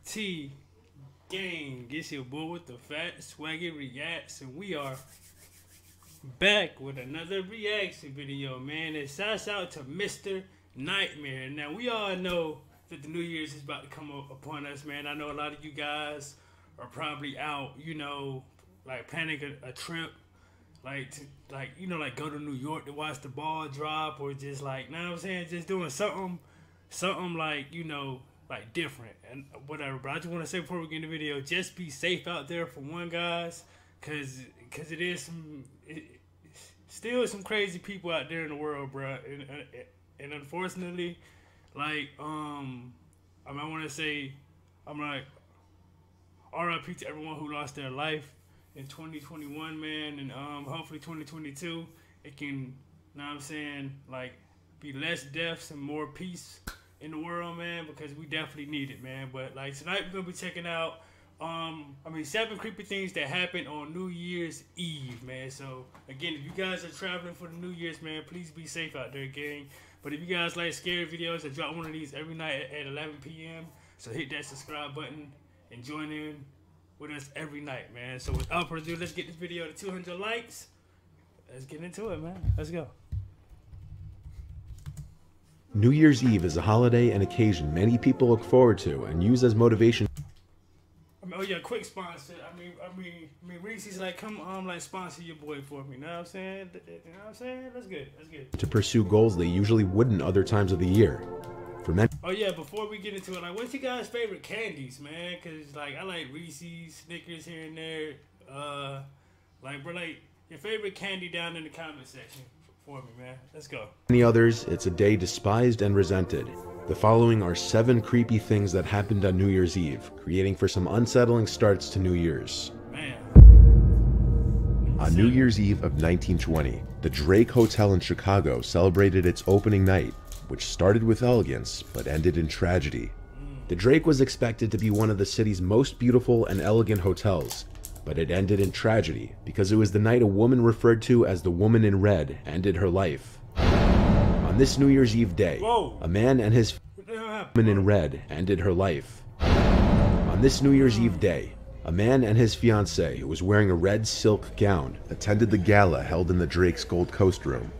T gang, it's your boy with the fat SwaggyReacts, and we are back with another reaction video, man. And shouts out to Mr. Nightmare. Now we all know that the New Year's is about to come upon us, man. I know a lot of you guys are probably out, you know, like planning a trip, like go to New York to watch the ball drop, or just like, know what I'm saying, just doing something like, you know, like different and whatever. But I just want to say before we get in the video, just be safe out there for one, guys, cause it is still some crazy people out there in the world, bro. And unfortunately, like I want to say, I'm like, RIP to everyone who lost their life in 2021, man, and hopefully 2022 it can, know what I'm saying, like be less deaths and more peace in the world, man, because we definitely need it, man. But like tonight we're gonna be checking out 7 creepy things that happened on New Year's Eve, man. So again, if you guys are traveling for the New Year's, man, please be safe out there, gang. But if you guys like scary videos, I drop one of these every night at 11 p.m. So hit that subscribe button and join in with us every night, man. So without further ado, let's get this video to 200 likes. Let's get into it, man. Let's go. New Year's Eve is a holiday and occasion many people look forward to and use as motivation. Oh yeah, quick sponsor. I mean, Reese's like, come like sponsor your boy for me. Know what I'm saying? You know what I'm saying? That's good. That's good. To pursue goals they usually wouldn't other times of the year. For many. Oh yeah, before we get into it, like, what's your guys' favorite candies, man? Cause like I like Reese's, Snickers here and there. Like, bro, like your favorite candy down in the comment section for me, man. Let's go. Many others, it's a day despised and resented. The following are 7 creepy things that happened on New Year's Eve, creating for some unsettling starts to New Year's. Man. On New Year's Eve of 1920, the Drake Hotel in Chicago celebrated its opening night, which started with elegance but ended in tragedy. The Drake was expected to be one of the city's most beautiful and elegant hotels, but it ended in tragedy because it was the night a woman referred to as the Woman in Red ended her life. On this New Year's Eve day, a man and his Woman in Red ended her life. On this New Year's Eve day, a man and his fiancée, who was wearing a red silk gown, attended the gala held in the Drake's Gold Coast room.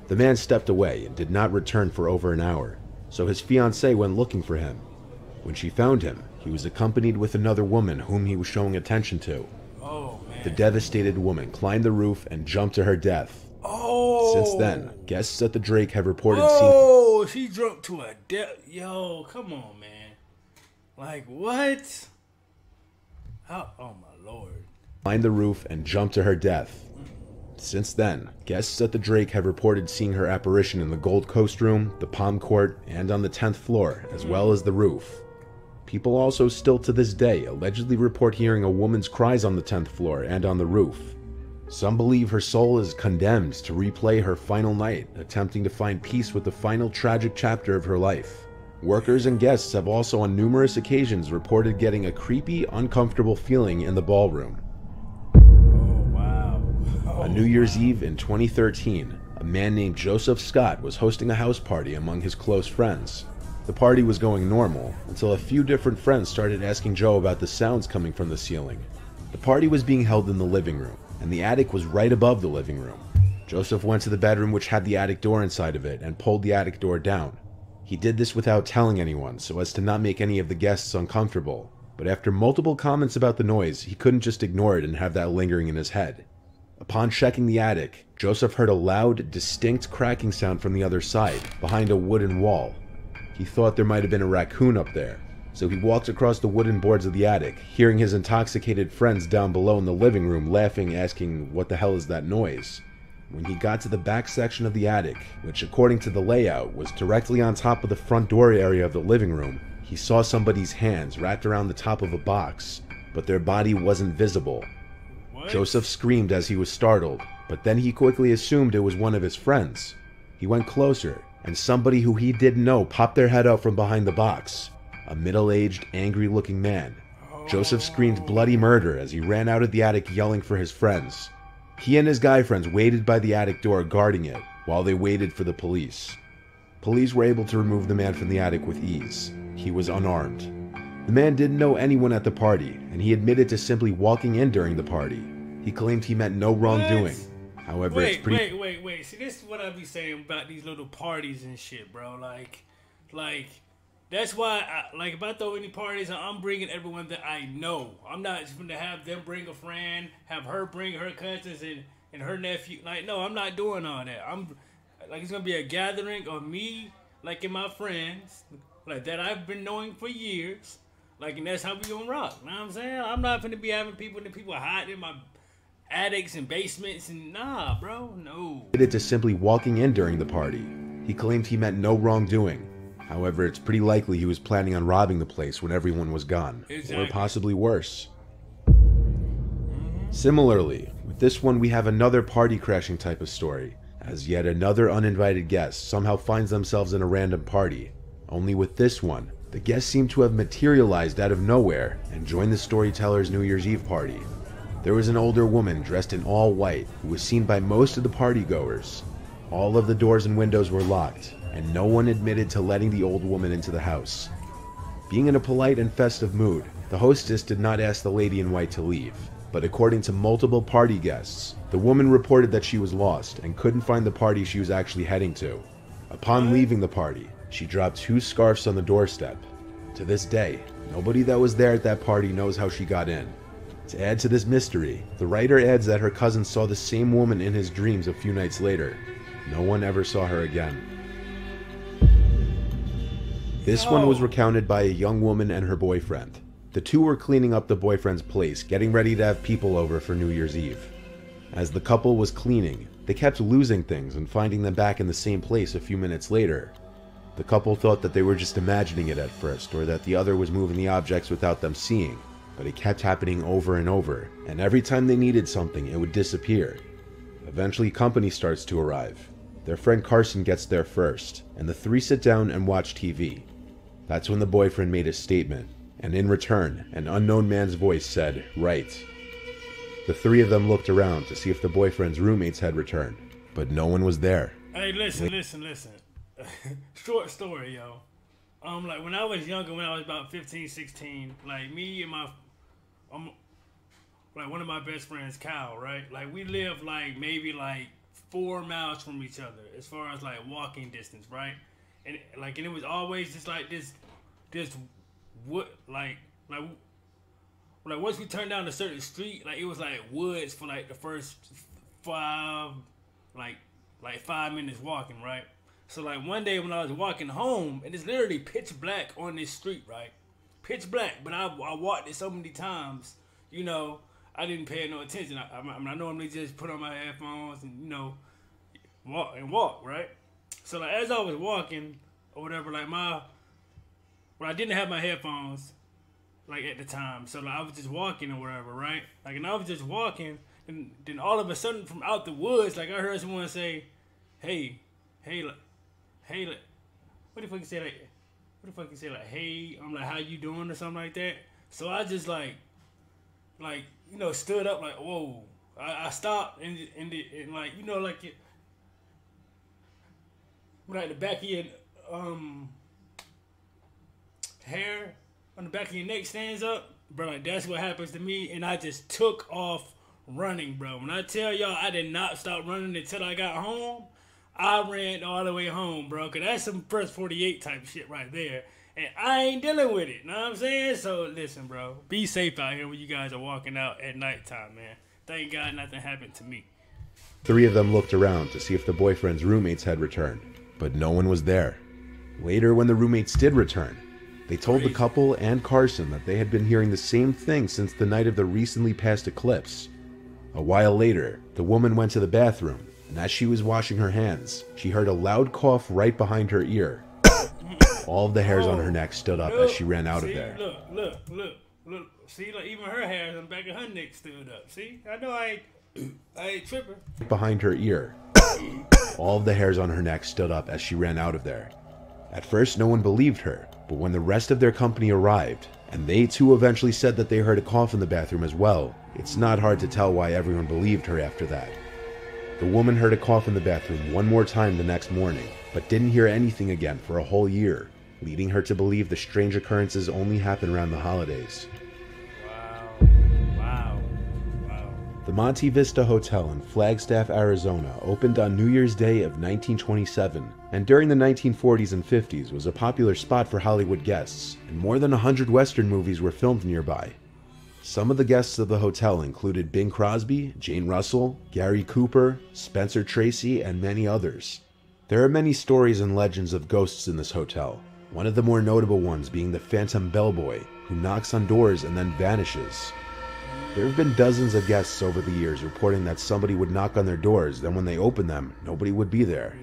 The man stepped away and did not return for over an hour, so his fiancée went looking for him. When she found him, he was accompanied with another woman whom he was showing attention to. Oh, man. The devastated woman climbed the roof and jumped to her death. Oh. Since then, guests at the Drake have reported seeing... Oh, she jumped to a death. Yo, come on, man. Like, what? Oh my Lord. Climbed the roof and jumped to her death. Since then, guests at the Drake have reported seeing her apparition in the Gold Coast room, the Palm Court, and on the 10th floor, as well as the roof. People also still to this day allegedly report hearing a woman's cries on the 10th floor and on the roof. Some believe her soul is condemned to replay her final night, attempting to find peace with the final tragic chapter of her life. Workers and guests have also on numerous occasions reported getting a creepy, uncomfortable feeling in the ballroom. On New Year's Eve in 2013, a man named Joseph Scott was hosting a house party among his close friends. The party was going normal until a few different friends started asking Joe about the sounds coming from the ceiling. The party was being held in the living room, and the attic was right above the living room. Joseph went to the bedroom which had the attic door inside of it and pulled the attic door down. He did this without telling anyone so as to not make any of the guests uncomfortable, but after multiple comments about the noise, he couldn't just ignore it and have that lingering in his head. Upon checking the attic, Joseph heard a loud, distinct cracking sound from the other side, behind a wooden wall. He thought there might have been a raccoon up there, so he walked across the wooden boards of the attic, hearing his intoxicated friends down below in the living room laughing, asking, "What the hell is that noise?" When he got to the back section of the attic, which according to the layout was directly on top of the front door area of the living room, he saw somebody's hands wrapped around the top of a box, but their body wasn't visible. What? Joseph screamed as he was startled, but then he quickly assumed it was one of his friends. He went closer, and somebody who he didn't know popped their head out from behind the box. A middle-aged, angry-looking man. Joseph screamed bloody murder as he ran out of the attic yelling for his friends. He and his guy friends waited by the attic door guarding it, while they waited for the police. Police were able to remove the man from the attic with ease. He was unarmed. The man didn't know anyone at the party, and he admitted to simply walking in during the party. He claimed he meant no wrongdoing. However, it's pretty... Wait. See, this is what I be saying about these little parties and shit, bro. Like, that's why, if I throw any parties, I'm bringing everyone that I know. I'm not just going to have them bring a friend, have her bring her cousins and her nephew. Like, no, I'm not doing all that. It's going to be a gathering of me, and my friends, that I've been knowing for years. And that's how we gonna rock. You know what I'm saying? I'm not going to be having people hiding in my attics and basements and nah, bro, no. He admitted to simply walking in during the party. He claimed he meant no wrongdoing. However, it's pretty likely he was planning on robbing the place when everyone was gone. Exactly. Or possibly worse. Similarly, with this one we have another party crashing type of story, as yet another uninvited guest somehow finds themselves in a random party. Only with this one, the guests seem to have materialized out of nowhere and joined the storyteller's New Year's Eve party. There was an older woman dressed in all white who was seen by most of the partygoers. All of the doors and windows were locked, and no one admitted to letting the old woman into the house. Being in a polite and festive mood, the hostess did not ask the lady in white to leave, but according to multiple party guests, the woman reported that she was lost and couldn't find the party she was actually heading to. Upon leaving the party, she dropped 2 scarves on the doorstep. To this day, nobody that was there at that party knows how she got in. To add to this mystery, the writer adds that her cousin saw the same woman in his dreams a few nights later. No one ever saw her again. This one was recounted by a young woman and her boyfriend. The two were cleaning up the boyfriend's place, getting ready to have people over for New Year's Eve. As the couple was cleaning, they kept losing things and finding them back in the same place a few minutes later. The couple thought that they were just imagining it at first, or that the other was moving the objects without them seeing, but it kept happening over and over, and every time they needed something, it would disappear. Eventually, company starts to arrive. Their friend Carson gets there first, and the three sit down and watch TV. That's when the boyfriend made a statement, and in return, an unknown man's voice said, "Right." The three of them looked around to see if the boyfriend's roommates had returned, but no one was there. Hey, listen. Short story, yo. When I was younger, when I was about 15, 16, me and one of my best friends, Kyle, right? We lived maybe 4 miles from each other as far as walking distance, right? And and it was always just this wood, once we turned down a certain street, it was woods for the first 5 minutes walking, right? So one day when I was walking home, and it's literally pitch black on this street, right? Pitch black, but I walked it so many times, I didn't pay no attention. I normally just put on my headphones and walk, right? So as I was walking or whatever, I didn't have my headphones at the time, so I was just walking or whatever, right? And I was just walking, and then all of a sudden from out the woods, I heard someone say, hey, what the fuck you say hey, I'm how you doing or something like that. So I just stood up whoa. I stopped and the back of your hair on the back of your neck stands up, bro. That's what happens to me, and I just took off running, bro. When I tell y'all, I did not stop running until I got home. I ran all the way home, bro, because that's some first 48 type shit right there. And I ain't dealing with it, know what I'm saying? So, listen, bro, be safe out here when you guys are walking out at nighttime, man. Thank God nothing happened to me. 3 of them looked around to see if the boyfriend's roommates had returned, but no one was there. Later, when the roommates did return, they told the couple and Carson that they had been hearing the same thing since the night of the recently passed eclipse. A while later, the woman went to the bathroom, and as she was washing her hands, she heard a loud cough right behind her ear. All of the hairs on her neck stood up as she ran out of there. Look. See, even her hairs on the back of her neck stood up. See? I know I ain't tripping. Behind her ear. All of the hairs on her neck stood up as she ran out of there. At first, no one believed her, but when the rest of their company arrived, and they too eventually said that they heard a cough in the bathroom as well, it's not hard to tell why everyone believed her after that. The woman heard a cough in the bathroom one more time the next morning, but didn't hear anything again for a whole year. leading her to believe the strange occurrences only happen around the holidays. Wow. The Monte Vista Hotel in Flagstaff, Arizona opened on New Year's Day of 1927, and during the 1940s and 50s was a popular spot for Hollywood guests, and more than 100 Western movies were filmed nearby. Some of the guests of the hotel included Bing Crosby, Jane Russell, Gary Cooper, Spencer Tracy, and many others. There are many stories and legends of ghosts in this hotel, one of the more notable ones being the Phantom Bellboy, who knocks on doors and then vanishes. There have been dozens of guests over the years reporting that somebody would knock on their doors, then when they open them, nobody would be there.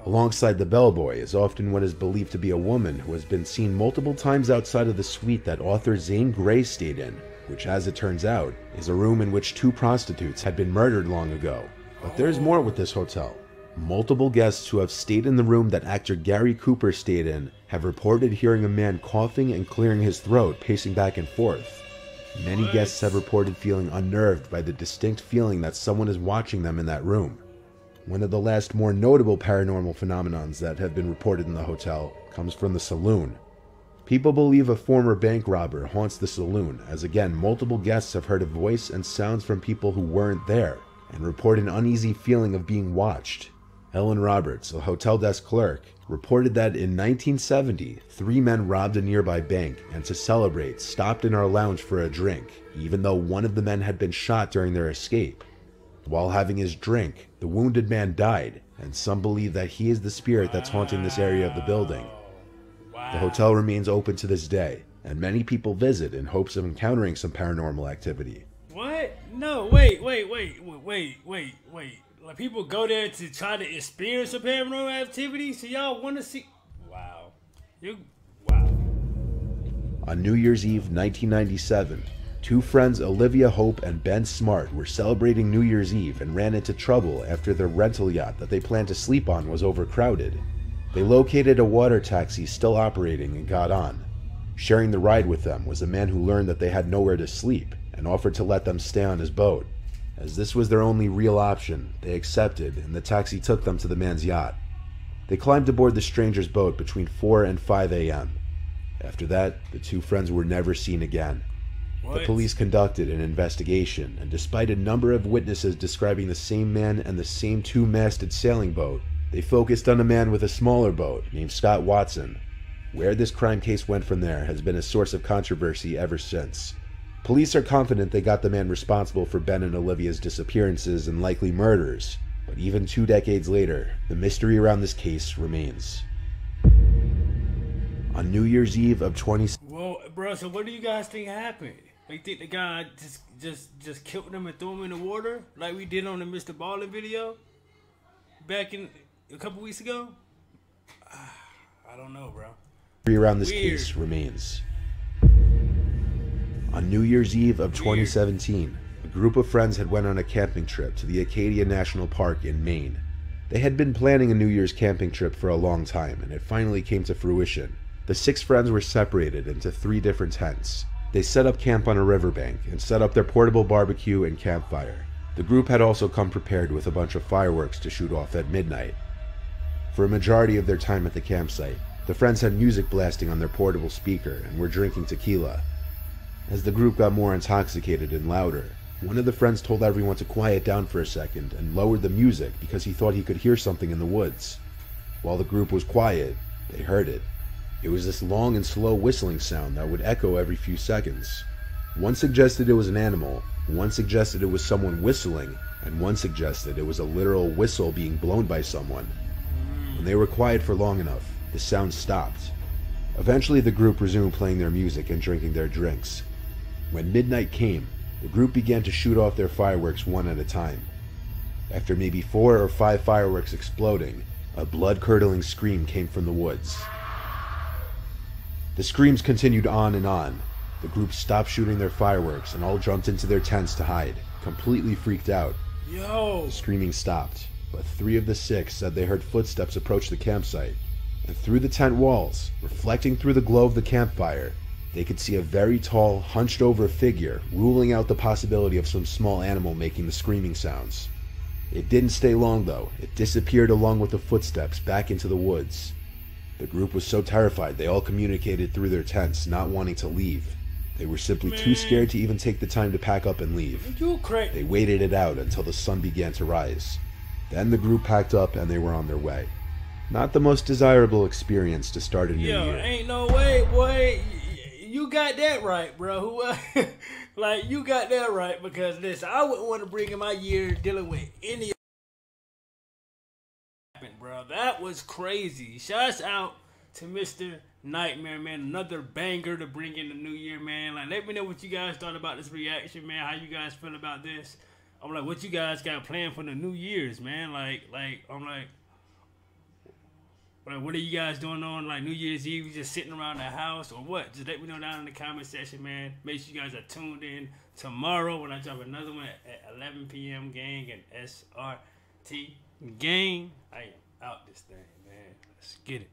Alongside the bellboy is often what is believed to be a woman who has been seen multiple times outside of the suite that author Zane Grey stayed in, which, as it turns out, is a room in which 2 prostitutes had been murdered long ago. But there's more with this hotel. Multiple guests who have stayed in the room that actor Gary Cooper stayed in have reported hearing a man coughing and clearing his throat, pacing back and forth. Many guests have reported feeling unnerved by the distinct feeling that someone is watching them in that room. One of the last more notable paranormal phenomenons that have been reported in the hotel comes from the saloon. People believe a former bank robber haunts the saloon, as again multiple guests have heard a voice and sounds from people who weren't there, and report an uneasy feeling of being watched. Ellen Roberts, a hotel desk clerk, reported that in 1970, 3 men robbed a nearby bank and to celebrate stopped in our lounge for a drink, even though one of the men had been shot during their escape. While having his drink, the wounded man died, and some believe that he is the spirit that's haunting this area of the building. The hotel remains open to this day, and many people visit in hopes of encountering some paranormal activity. What? No, wait. Like, people go there to try to experience a paranormal activity, so y'all want to see... Wow. Wow. On New Year's Eve 1997, 2 friends, Olivia Hope and Ben Smart, were celebrating New Year's Eve and ran into trouble after their rental yacht that they planned to sleep on was overcrowded. They located a water taxi still operating and got on. Sharing the ride with them was a man who learned that they had nowhere to sleep and offered to let them stay on his boat. As this was their only real option, they accepted, and the taxi took them to the man's yacht. They climbed aboard the stranger's boat between 4 and 5 a.m. After that, the 2 friends were never seen again. What? The police conducted an investigation, and despite a number of witnesses describing the same man and the same 2-masted sailing boat, they focused on a man with a smaller boat named Scott Watson. Where this crime case went from there has been a source of controversy ever since. Police are confident they got the man responsible for Ben and Olivia's disappearances and likely murders, but even 2 decades later, the mystery around this case remains. On New Year's Eve of 20... Well, bro, so what do you guys think happened? Like, think the guy just killed him and threw him in the water, like we did on the Mr. Baldwin video back in a couple weeks ago? I don't know, bro. The mystery around this case remains. On New Year's Eve of 2017, a group of friends had went on a camping trip to the Acadia National Park in Maine. They had been planning a New Year's camping trip for a long time, and it finally came to fruition. The 6 friends were separated into 3 different tents. They set up camp on a riverbank and set up their portable barbecue and campfire. The group had also come prepared with a bunch of fireworks to shoot off at midnight. For a majority of their time at the campsite, the friends had music blasting on their portable speaker and were drinking tequila. As the group got more intoxicated and louder, one of the friends told everyone to quiet down for a second and lowered the music because he thought he could hear something in the woods. While the group was quiet, they heard it. It was this long and slow whistling sound that would echo every few seconds. One suggested it was an animal, one suggested it was someone whistling, and one suggested it was a literal whistle being blown by someone. When they were quiet for long enough, the sound stopped. Eventually the group resumed playing their music and drinking their drinks. When midnight came, the group began to shoot off their fireworks one at a time. After maybe 4 or 5 fireworks exploding, a blood-curdling scream came from the woods. The screams continued on and on. The group stopped shooting their fireworks and all jumped into their tents to hide, completely freaked out. Yo! The screaming stopped, but 3 of the 6 said they heard footsteps approach the campsite, and through the tent walls, reflecting through the glow of the campfire, they could see a very tall, hunched-over figure, ruling out the possibility of some small animal making the screaming sounds. It didn't stay long, though. It disappeared along with the footsteps back into the woods. The group was so terrified they all communicated through their tents, not wanting to leave. They were simply too scared to even take the time to pack up and leave. You crazy. They waited it out until the sun began to rise. Then the group packed up and they were on their way. Not the most desirable experience to start a new year. Ain't no way, boy. You got that right, bro. Like, you got that right, because listen, I wouldn't want to bring in my year dealing with any of that, bro. That was crazy. Shouts out to Mr. Nightmare, man. Another banger to bring in the new year, man. Like, let me know what you guys thought about this reaction, man. How you guys feel about this? I'm like, what you guys got planned for the New Year's, man? I'm like, what are you guys doing on like New Year's Eve? You just sitting around the house or what? Just let me know down in the comment section, man. Make sure you guys are tuned in tomorrow when I drop another one at 11 p.m. gang and SRT gang. I am out this thing, man. Let's get it.